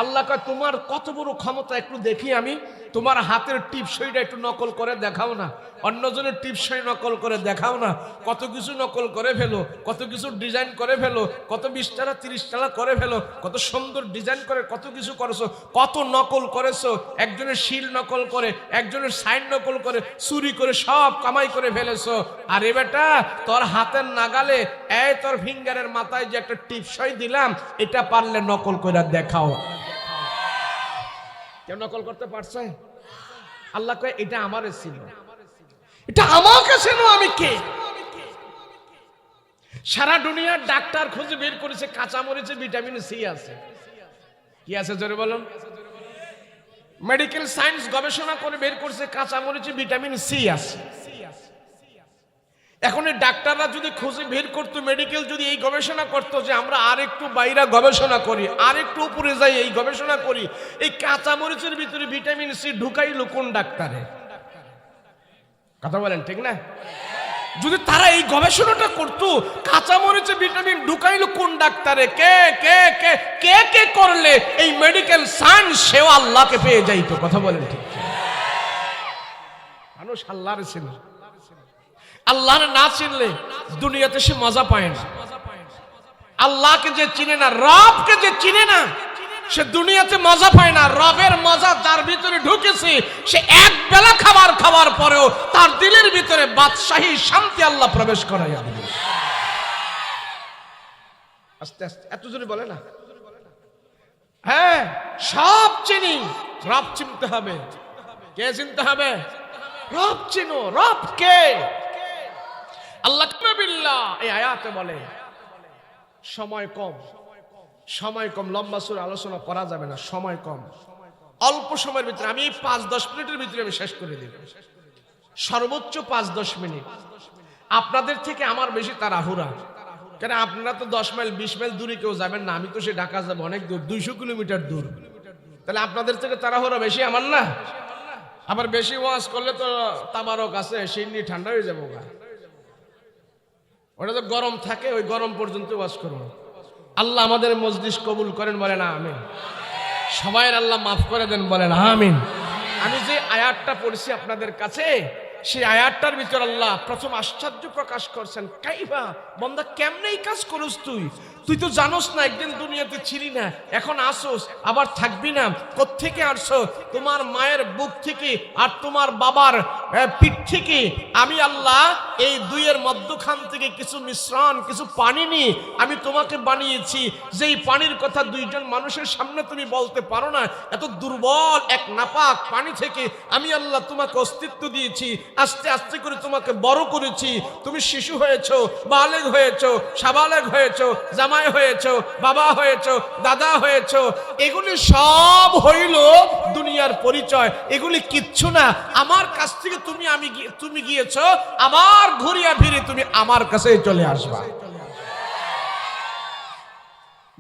আল্লাহ কয় তোমার কত বড় ক্ষমতা একটু দেখি আমি। তোমার হাতের টিপসইটা একটু নকল করে দেখাও না, অন্যজনের টিপসই নকল করে দেখাও না। কত কিছু নকল করে ফেলো, কত কিছু ডিজাইন করে ফেলো, কত 20 টালা 30 টালা করে ফেলো, কত সুন্দর ডিজাইন করে কত কিছু করেছো, কত নকল করেছো। একজনের শিল নকল করে, একজনের সাইন নকল করে, চুরি করে সব কামাই করে ফেলেছো। আরে বেটা, তোর হাতের নাগালে এই তোর ফিঙ্গারের মাথায় যে একটা টিপসই দিলাম, এটা পারলে নকল করে দেখাও। কেউ নকল করতে পারছে? আল্লাহ কয় এটা আমারে ছিল, এটা আমাকে ছিল, আমি কে? সারা দুনিয়ার ডাক্তার খুঁজে বের করেছে কাঁচা মরিচে ভিটামিন সি আছে। কি আছে জোরে বলুন? মেডিকেল সায়েন্স গবেষণা করে বের করছে কাঁচা মরিচে ভিটামিন সি আছে। এখন এই ডাক্তাররা যদি খুঁজে বের করতো, মেডিকেল যদি এই গবেষণা করতো যে আমরা আর একটু বাইরে গবেষণা করি, আর একটু উপরে যাই এই গবেষণা করি, এই কাঁচা মরিচের ভিতরে ভিটামিন সি ঢুকাইলো কোন ডাক্তারে? কথা বলেন ঠিক না? যদি তারা এই গবেষণাটা করতো, কাঁচা মরিচে ভিটামিন ঢুকাইলো কোন ডাক্তারে, কে কে কে কে কে করলে এই মেডিকেল সায়েন্স সেও আল্লাহকে পেয়ে যাইতো। কথা বলেন ঠিক? মানুষ আল্লাহর ছিল, আল্লাহর না চিনলে দুনিয়াতে সে মজা পায় না। আল্লাহকে যে চিনে না, রবকে যে চিনে না, সে দুনিয়াতে মজা পায় না। রবের মজা যার ভিতরে ঢুকেছে, সে এক বেলা খাবার খাওয়ার পরেও তার দিলের ভিতরে বাদশাহী শান্তি আল্লাহ প্রবেশ করায়। আস্তে আস্তে এত জোরে বলে না। হ্যাঁ, সব চিনি, রব চিনতে হবে। কে চিনতে হবে? রব চিনো। রব কে? আল্লাহ বিল্লাহ এই আয়াতে বলে সময় কম, সময় কম, লম্বা সুরে আলোচনা করা যাবে না, সময় কম। অল্প সময়ের ভিতরে আমি 5-10 মিনিটের ভিতরে আমি শেষ করে দেব, সর্বোচ্চ 5-10 মিনিট। আপনাদের থেকে আমার বেশি তাড়াহুড়া, কেন আপনারা তো 10 মাইল 20 মাইল দূরে কেউ যাবেন না, আমি তো সে ঢাকা যাবো অনেক দূর, 200 কিলোমিটার দূর। তাহলে আপনাদের থেকে তাড়াহুড়া বেশি আমার না? আবার বেশি ওয়াজ করলে তো তাবারক আছে, সিন্নি ঠান্ডা হয়ে যাবো গা। ওটা তো গরম থাকে, ওই গরম পর্যন্ত ওয়াজ করবো। আল্লাহ আমাদের মজলিস কবুল করেন, বলেন আমিন। সবাইয়ের আল্লাহ মাফ করে দেন, বলেন আমিন। আমি যে আয়াতটা পড়ছি আপনাদের কাছে, সেই আয়াতটার ভিতর আল্লাহ প্রথম আশ্চর্য প্রকাশ করছেন। কাইবা বান্দা, কেমনে এই কাজ করস তুই? তুই তো জানোস না একদিন দুনিয়াতে ছিলি না, এখন আসোস, আবার থাকবি না। কোত্থেকে আসছো? তোমার মায়ের বুক থেকে আর তোমার বাবার পিঠ থেকে আমি আল্লাহ এই দুইয়ের মধ্যখান থেকে কিছু মিশ্রণ, কিছু পানি নিয়ে আমি তোমাকে বানিয়েছি। যেই পানির কথা দুইজন মানুষের সামনে তুমি বলতে পারো না, এত দুর্বল এক নাপাক পানি থেকে আমি আল্লাহ তোমাকে অস্তিত্ব দিয়েছি। আস্তে আস্তে করে তোমাকে বড় করেছি। তুমি শিশু হয়েছো, বালেগ হয়েছো, সাবালেগ হয়েছো, জামাই হয়েছো, বাবা হয়েছো, দাদা হয়েছো। এগুলি সব হইল দুনিয়ার পরিচয়। এগুলি কিচ্ছু না। আমার কাছ থেকে তুমি গিয়েছো, আবার ঘুরিয়া ফিরে তুমি আমার কাছে চলে আসবা।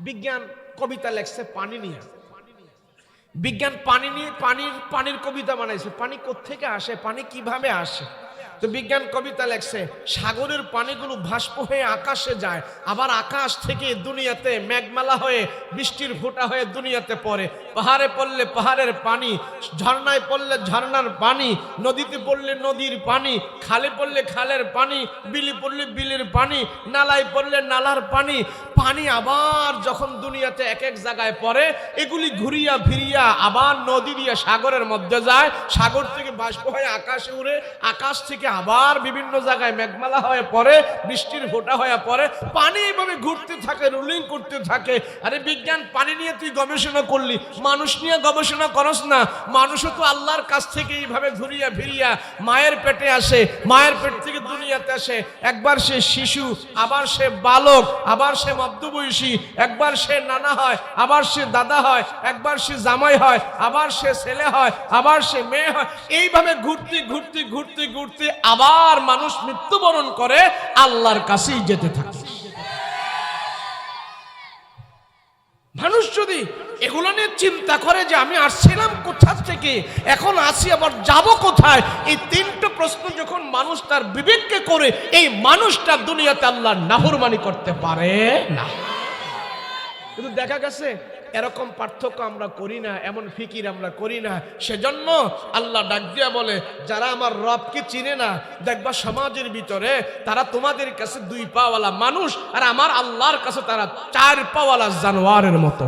বিজ্ঞান কবিতা লেখছে পানি নিয়ে। বিজ্ঞান পানি নিয়ে পানির কবিতা বানাইছে। পানি কোত্থেকে আসে, পানি কিভাবে আসে? তো বিজ্ঞান কবিতা লেখছে সাগরের পানিগুলো বাষ্প হয়ে আকাশে যায়, আবার আকাশ থেকে দুনিয়াতে মেঘমালা হয়ে বৃষ্টির ফোঁটা হয়ে দুনিয়াতে পড়ে। পাহাড়ে পড়লে পাহাড়ের পানি, ঝর্ণায় পড়লে ঝর্ণার পানি, নদীতে পড়লে নদীর পানি, খালে পড়লে খালের পানি, বিলি পড়লে বিলের পানি, নালায় পড়লে নালার পানি। পানি আবার যখন দুনিয়াতে এক এক জায়গায় পড়ে, এগুলি ঘুরিয়া ফিরিয়া আবার নদী দিয়ে সাগরের মধ্যে যায়, সাগর থেকে বাষ্প হয়ে আকাশে উড়ে, আকাশ থেকে আবার বিভিন্ন জায়গায় মেঘমালা হয়ে পড়ে, বৃষ্টির ফোঁটা হয়ে পড়ে। পানি এইভাবে ঘুরতে থাকে, রুলিং করতে থাকে। আরে বিজ্ঞান, পানি নিয়ে তুই গবেষণা করলি, মানুষ নিয়ে গবেষণা করস না? মানুষও তো আল্লাহর কাছ থেকে এইভাবে ঘুরিয়া ফিরিয়া মায়ের পেটে আসে, মায়ের পেট থেকে দুনিয়াতে আসে। একবার সে শিশু, আবার সে বালক, আবার সে মধ্যবয়সী, একবার সে নানা হয়, আবার সে দাদা হয়, একবার সে জামাই হয়, আবার সে ছেলে হয়, আবার সে মেয়ে হয়। এইভাবে ঘুরতে ঘুরতে ঘুরতে ঘুরতে আবার মানুষ মৃত্যুবরণ করে আল্লাহর কাছেই যেতে থাকে। মানুষ যদি এগুলো নিয়ে চিন্তা করে যে আমি আসছিলাম কোথা থেকে, এখন আসি, আবার যাব কোথায়, এই তিনটা প্রশ্ন যখন মানুষ তার বিবেককে করে, এই মানুষটা দুনিয়াতে আল্লাহর নাফরমানি করতে পারে না। কিন্তু দেখা গেছে এরকম পার্থক্য আমরা করি না, এমন ফিকির আমরা করি না। সেজন্য আল্লাহ ডাক দিয়া বলে, যারা আমার রবকে চিনে না, দেখবা সমাজের ভিতরে তারা তোমাদের কাছে 2 পাওয়ালা মানুষ, আর আমার আল্লাহর কাছে তারা 4 পাওয়ালা জানোয়ারের মতো।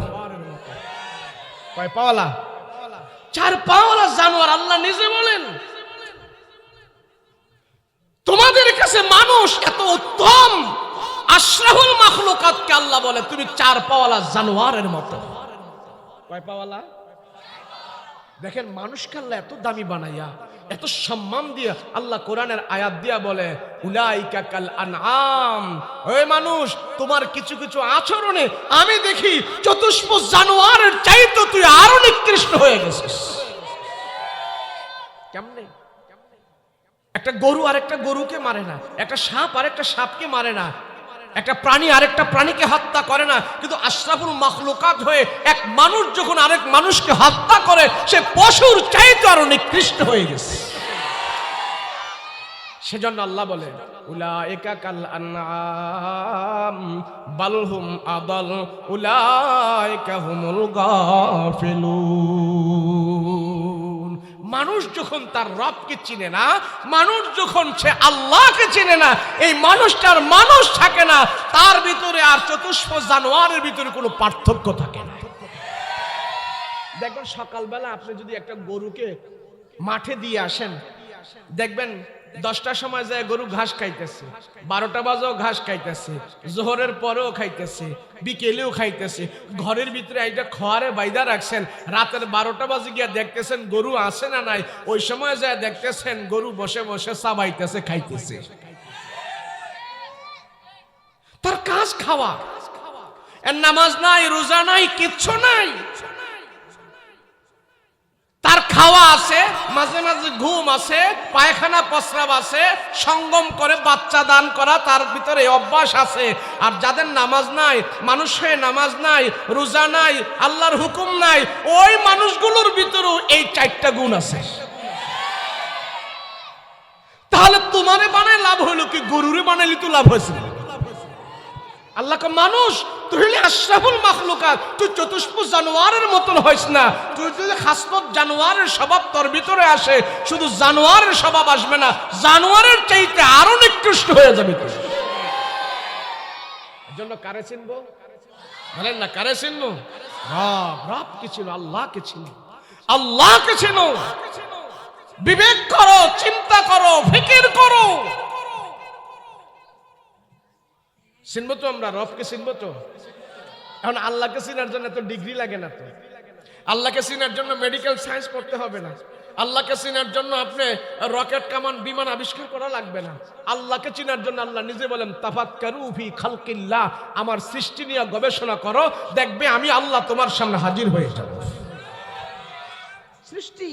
কয় পাওয়ালা? 4 পাওয়ালা জানোয়ার। আল্লাহ নিজে বলেন তোমাদের কাছে মানুষ এত উত্তম, আশরাফুল মাখলুকাতকে আল্লাহ বলে তুমি 4 পাওয়ালা জানোয়ারের মতো। কয় পাওয়ালা? দেখেন মানুষকে আল্লাহ এত দামি বানাইয়া, এত সম্মান দিয়া আল্লাহ কোরআনের আয়াত দিয়া বলে উলাইকা কাল আনআম। ওই মানুষ, তোমার কিছু কিছু আচরণে আমি দেখি চতুষ্প জানোয়ারের চাইতে তুই আরো নিকৃষ্ট হয়ে গেছিস। কেমনে? একটা গরু আরেকটা গরুকে মারে না, একটা সাপ আরেকটা সাপকে মারে না, একটা প্রাণী আরেকটা প্রাণীকে হত্যা করে না, কিন্তু আশরাফুল মাখলুকাত হয়ে এক মানুষ যখন আরেক মানুষকে হত্যা করে, সে পশুর চাইতে আরো নিকৃষ্ট হয়ে গেছে। সেজন্য আল্লাহ বলে উলাইকা কাল আনআম বাল হুম আদাল উলাইকা হুমুল গাফিলুন। মানুষ যখন তার রবকে চিনে না, মানুষ যখন সে আল্লাহকে চিনে না, এই মানুষটার মানুষ থাকে না, তার ভিতরে আর চতুষ্প জানোয়ারের ভিতরে কোনো পার্থক্য থাকে না। দেখবেন সকালবেলা আপনি যদি একটা গরুকে মাঠে দিয়ে আসেন, দেখবেন 10টার সময় যায় গরু ঘাস খাইতেছে, 12টা বাজেও ঘাস খাইতেছে, জোহরের পরেও খাইতেছে, বিকেলেও খাইতেছে। ঘরের ভিতরে এইটা খোয়ারে বাইদা রাখছেন, রাতের 12টা বাজে গিয়া দেখতেছেন গরু আছে না নাই, ওই সময় যায় দেখতেছেন গরু বসে বসে চাবাইতেছে, খাইতেছে। তার কাজ খাওয়া, এর নামাজ নাই, রোজা নাই, কিচ্ছু নাই। তার খাওয়া আছে, মাঝে মাঝে ঘুম আছে, পায়খানা প্রস্রাব আছে, সঙ্গম করে বাচ্চা দান করা তার ভিতরে অভ্যাস আছে। আর যাদের নামাজ নাই, মানুষ হয়ে নামাজ নাই, রোজা নাই, আল্লাহর হুকুম নাই, ওই মানুষগুলোর ভিতরেও এই 4টা গুণ আছে। তাহলে তোমারে বানায় লাভ হইলো কি? গরুরে বানাইলি তো লাভ হয়েছিল। আল্লাহকে মানুষ তুই হলে আশরাফুল মাখলুকাত, তুই চতুষ্প জানোয়ারের মতন হইস না। তুই যদি খাসলত জানোয়ারের স্বভাব তোর ভিতরে আসে, শুধু জানোয়ারের স্বভাব আসবে না, জানোয়ারের চাইতে আরো নিকৃষ্ট হয়ে যাবে তুই। এজন্য কারে চিনবো? বলেন না, কারে চিনবো? রবকে চিনো, আল্লাহকে চিনো, আল্লাহকে চিনো। বিবেক করো, চিন্তা করো, ফিকির করো। চিনবো তো আমরা রবকে, চিনবো তো। এখন আল্লাহকে চিনার জন্য তো ডিগ্রি লাগে না তো, আল্লাহকে চিনার জন্য মেডিকেল সায়েন্স পড়তে হবে না, আল্লাহকে চিনার জন্য আপনি রকেট কামান বিমান আবিষ্কার করা লাগবে না। আল্লাহকে চিনার জন্য আল্লাহ নিজে বলেন তাফাক্কারু ফি খালকিল্লাহ, আমার সৃষ্টি নিয়ে গবেষণা করো, দেখবে আমি আল্লাহ তোমার সামনে হাজির হয়ে যাব। সৃষ্টি,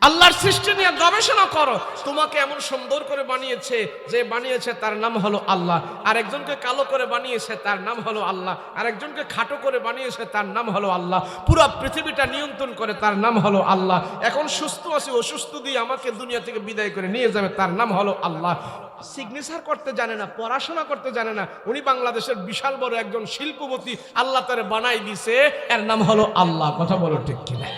আল্লাহর সৃষ্টি নিয়ে গবেষণা করো। তোমাকে এমন সুন্দর করে বানিয়েছে, যে বানিয়েছে তার নাম হলো আল্লাহ। আরেকজনকে কালো করে বানিয়েছে, তার নাম হলো আল্লাহ। আরেকজনকে খাটো করে বানিয়েছে, তার নাম হলো আল্লাহ। পুরো পৃথিবীটা নিয়ন্ত্রণ করে, তার নাম হলো আল্লাহ। এখন সুস্থ আছি, অসুস্থ দিয়ে আমাকে দুনিয়া থেকে বিদায় করে নিয়ে যাবে, তার নাম হলো আল্লাহ। সিগনেচার করতে জানে না, পড়াশোনা করতে জানে না, উনি বাংলাদেশের বিশাল বড় একজন শিল্পপতি, আল্লাহ তারে বানাই দিছে, এর নাম হলো আল্লাহ। কথা বলো ঠিক কিনা?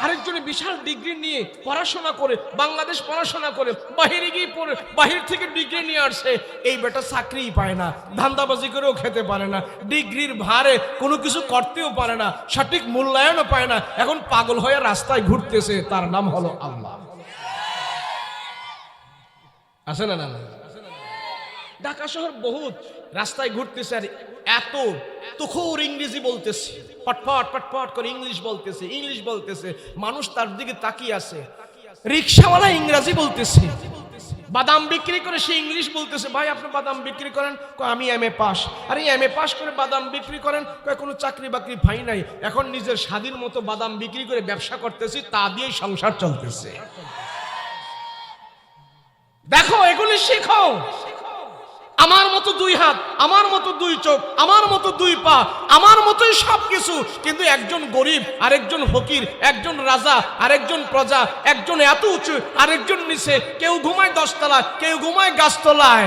আরেকজনে বিশাল ডিগ্রি নিয়ে পড়াশোনা করে, বাংলাদেশ পড়াশোনা করে বাহিরে গিয়ে পড়ে, বাহির থেকে ডিগ্রি নিয়ে আসছে, এই বেটা চাকরিই পায় না, ধান্দাবাজি করেও খেতে পারে না, ডিগ্রির ভারে কোনো কিছু করতেও পারে না, সঠিক মূল্যায়নও পায় না, এখন পাগল হয়ে রাস্তায় ঘুরতেছে, তার নাম হলো আল্লাহ। আছে না? না, ঢাকা শহর বহুত রাস্তায় ঘুরতেছে, আর এত তুখুর ইংরেজি বলতেছে, পটপট পটপট করে ইংলিশ বলতেছে, মানুষ তার দিকে তাকিয়ে আছে। রিক্সাওয়ালা ইংরেজি বলতেছে, বাদাম বিক্রি করে সে ইংলিশ বলতেছে। ভাই আপনি বাদাম বিক্রি করেন? আমি MA পাস। আরে MA পাস করে বাদাম বিক্রি করেন? কোনো চাকরি বাকরি পাই নাই, এখন নিজের স্বাধীন মতো বাদাম বিক্রি করে ব্যবসা করতেছি, তা দিয়েই সংসার চলতেছে। দেখো, এগুলি শেখো। আমার মতো দুই হাত, আমার মতো দুই চোখ, আমার মতো দুই পা, আমার মতোই সবকিছু, কিন্তু একজন গরিব, আরেকজন ফকির, একজন রাজা, আরেকজন প্রজা, একজন এত উঁচু, আরেকজন নিচে, কেউ ঘুমায় 10 তলায়, কেউ ঘুমায় গাছতলায়।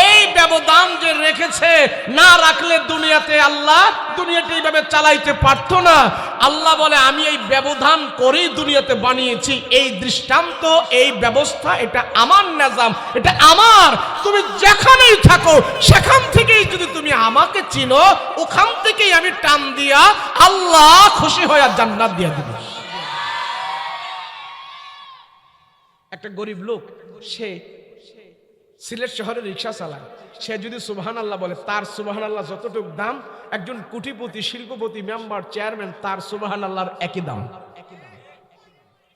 এই ব্যবধান যে রেখেছে, না রাখলে দুনিয়াতে আল্লাহ দুনিয়াটা এইভাবে চালাইতে পারতো না। আল্লাহ বলে আমি এই ব্যবধান করেই দুনিয়াতে বানিয়েছি, এই দৃষ্টান্ত, এই ব্যবস্থা, এটা আমার নিজাম, এটা আমার। তুমি যেখানেই থাকো, সেখান থেকেই যদি তুমি আমাকে চিনো, ওখান থেকেই আমি টান দিয়া আল্লাহ খুশি হয়ে জান্নাত দিয়ে দিব। একটা গরিব লোক, সে সিলেট শহরে রিক্সা চালায়, সে যদি সুবহানাল্লাহ বলে, তার সুবহানাল্লাহ যতটুকু দাম, একজন কোটিপতি, শিল্পপতি, মেম্বার, চেয়ারম্যান, তার সুবহানাল্লাহর একই দাম,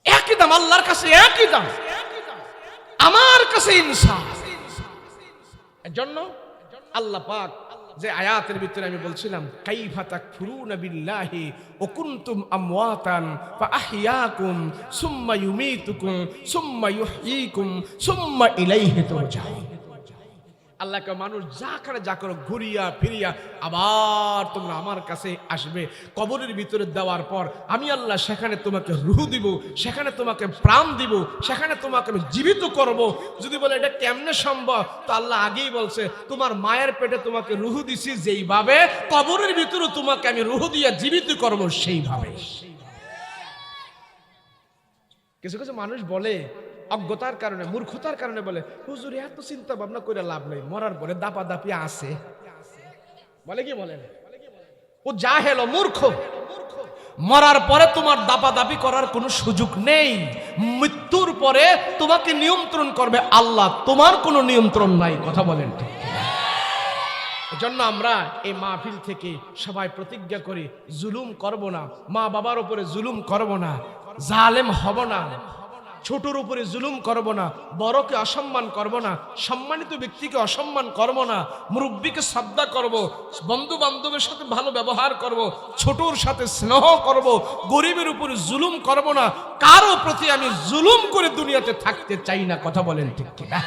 একই দাম, আল্লাহর কাছে একই দাম, আমার কাছে ইনসাফ। এজন্য আল্লাহ পাক যে আয়াতের ভিতরে আমি বলছিলাম, কাইফা তাকফুরুনা বিল্লাহি ওয়া কুনতুম আমওয়াতান ফাআহইয়াকুম সুম্মা ইউমীতুকুম সুম্মা ইউহয়ীকুম সুম্মা ইলাইহি তুরজাউন। আল্লাহকে মানুষ যা করো, ঘুরিয়া ফিরিয়া আবার তোমরা আমার কাছে আসবে। কবরের ভিতরে দেওয়ার পর আমি আল্লাহ সেখানে তোমাকে রূহ দিব, সেখানে তোমাকে প্রাণ দিব, সেখানে তোমাকে আমি জীবিত করব। যদি বলে এটা কেমনে সম্ভব, তো আল্লাহ আগেই বলছে, তোমার মায়ের পেটে তোমাকে রূহ দিছি যেইভাবে, কবরের ভিতরে তোমাকে আমি রূহ দিয়া জীবিত করব সেইভাবে। কিছু কিছু মানুষ বলে, অজ্ঞতার কারণে, মূর্খতার কারণে বলে, হুজুর এত চিন্তা ভাবনা করে লাভ নেই, মরার পরে দাপাদাপি আছে। বলে কি বলেন? ও জাহেল, মূর্খ। মরার পরে তোমার দাপাদাপি করার কোনো সুযোগ নেই। মৃত্যুর পরে তোমাকে নিয়ন্ত্রণ করবে আল্লাহ, তোমার কোনো নিয়ন্ত্রণ নাই। কথা বলেন ঠিক? এজন্য আমরা এই মাহফিল থেকে সবাই প্রতিজ্ঞা করি, জুলুম করব না, মা বাবার উপরে জুলুম করব না, জালেম হব না, ছোটর উপরে জুলুম করব না, বড়কে অসম্মান করব না, সম্মানিত ব্যক্তিকে অসম্মান করব না, মুরব্বীকে শ্রদ্ধা করব, বন্ধু বান্ধবের সাথে ভালো ব্যবহার করব, ছোটর সাথে স্নেহ করব, গরিবের উপরে জুলুম করব না, কারো প্রতি আমি জুলুম করে দুনিয়াতে থাকতে চাই না। কথা বলেন ঠিক কিনা?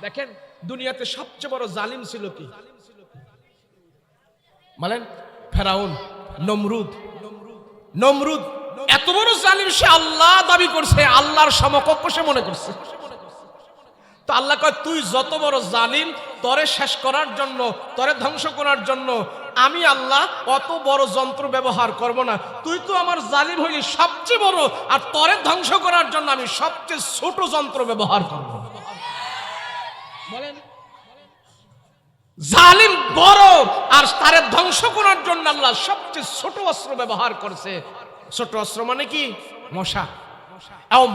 দেখেন, দুনিয়াতে সবচেয়ে বড় জালিম ছিল কি বলেন? ফেরাউন, নমরুদ এত বড় জালিম, সে আল্লাহ দাবি করছে, আল্লাহর সমকক্ষ সে মনে করছে। তো আল্লাহ কয়, তুই যত বড় জালিম, তরে শেষ করার জন্য, তরে ধ্বংস করার জন্য আমি আল্লাহ অত বড় যন্ত্র ব্যবহার করব না। তুই তো আমার জালিম হইলি সবচেয়ে বড়, আর তরে ধ্বংস করার জন্য আমি সবচেয়ে ছোট যন্ত্র ব্যবহার করব। বলেন, জালিম বড়, আর তারে ধ্বংস করার জন্য আল্লাহ সবচেয়ে ছোট অস্ত্র ব্যবহার করছে। ছোট অস্ত্র মানে কি? মশা।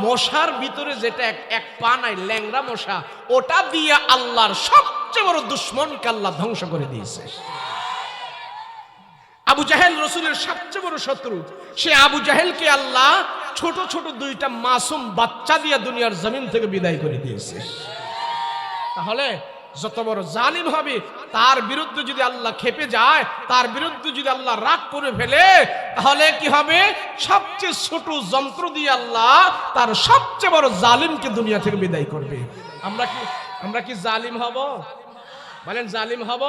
মশার ভিতরে যেটা এক পা নাই, ল্যাংড়া মশা, ওটা দিয়ে আল্লাহর সবচেয়ে বড় দুশ্মনকে আল্লাহ ধ্বংস করে দিয়েছে। আবু জাহেল রসুলের সবচেয়ে বড় শত্রু, সে আবু জাহেলকে আল্লাহ ছোট ছোট দুইটা মাসুম বাচ্চা দিয়ে দুনিয়ার জমিন থেকে বিদায় করে দিয়েছে। তাহলে যত বড় জালিম হবে, তার বিরুদ্ধে যদি আল্লাহ খেপে যায়, তার বিরুদ্ধে যদি আল্লাহ রাগ করে ফেলে, তাহলে কি হবে? সবচেয়ে ছোট যন্ত্র দিয়ে আল্লাহ তার সবচেয়ে বড় জালিমকে দুনিয়া থেকে বিদায় করবে। আমরা কি জালিম হব? বলেন, জালিম হব?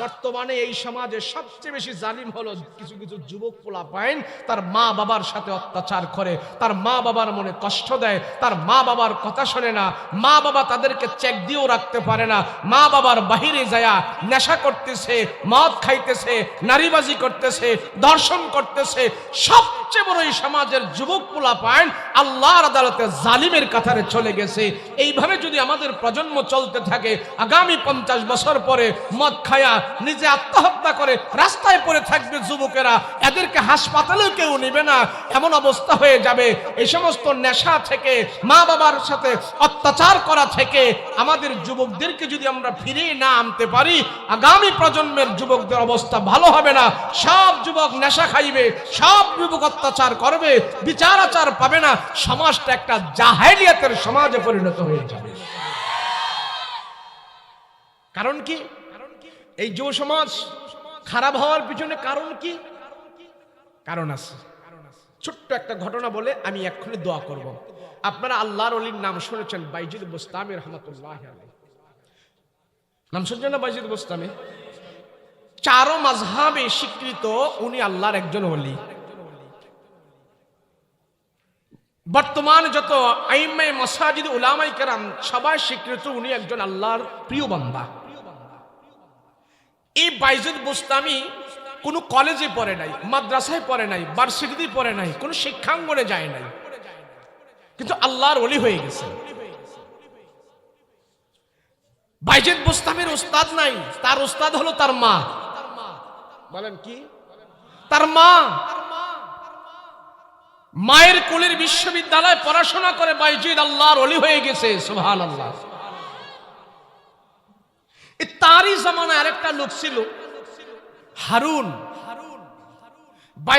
বর্তমানে এই সমাজে সবচেয়ে বেশি জালিম হলো কিছু কিছু যুবক পোলাপাইন তার মা বাবার সাথে অত্যাচার করে, তার মা বাবার মনে কষ্ট দেয়, তার মা বাবার কথা শোনে না, মা বাবা তাদেরকে চেক দিয়েও রাখতে পারে না, মা বাবার বাহিরে যায়া নেশা করতেছে, মদ খাইতেছে, নারীবাজি করতেছে, দর্শন করতেছে। সবচেয়ে বড় এই সমাজের যুবক পোলাপাইন আল্লাহর আদালতে জালিমের কাতারে চলে গেছে। এইভাবে যদি আমাদের প্রজন্ম চলতে থাকে, আগামী 50 বছর পরে মদ খায়া নিজে আত্মহত্যা করে রাস্তায় পড়ে থাকবে যুবকেরা, এদেরকে হাসপাতালেও কেউ নেবে না, এমন অবস্থা হয়ে যাবে। এই সমস্ত নেশা থেকে, মা বাবার সাথে অত্যাচার করা থেকে আমাদের যুবকদেরকে যদি আমরা ফিরিয়ে না আনতে পারি, আগামী প্রজন্মের যুবকদের অবস্থা ভালো হবে না। সব যুবক নেশা খাইবে, সব যুবক অত্যাচার করবে, বিচার আচার পাবে না, সমাজটা একটা জাহেলিয়াতের সমাজে পরিণত হয়ে যাবে। কারণ কি? এই যুব সমাজ খারাপ হওয়ার পিছনে কারণ কি? কারণ আছে। ছোট্ট একটা ঘটনা বলে আমি এক্ষুনি দোয়া করব। আপনারা আল্লাহর ওলির নাম শুনেছেন, বাইজিদ বুস্তামি রহমতুল্লাহ আলাইহি। নাম শুনছেন না বাইজিদ বুস্তামি? চারো মাযহাবে স্বীকৃত উনি আল্লাহর একজন ওলি। বর্তমান যত আইম্মায়ে মাসাজিদ উলামায়ে কেরাম সবাই স্বীকৃত উনি একজন আল্লাহর প্রিয় বান্দা। এই বাইজিদ বুস্তামি কোনো কলেজে পড়ে নাই, মাদ্রাসায় পড়ে নাই, ভার্সিটিতে পড়ে নাই, কোনো শিক্ষাঙ্গনে যায় নাই, কিন্তু আল্লাহর ওলি হয়ে গেছে। বাইজিদ বুস্তামির উস্তাদ নাই, তার উস্তাদ হলো তার মা। বলেন কি? তার মা। মায়ের কোলের বিশ্ববিদ্যালয়ে পড়াশোনা করে বাইজিদ আল্লাহর ওলি হয়ে গেছে। সুবহানাল্লাহ। তারই জামানায় আরেকটা লোক ছিল হারুন।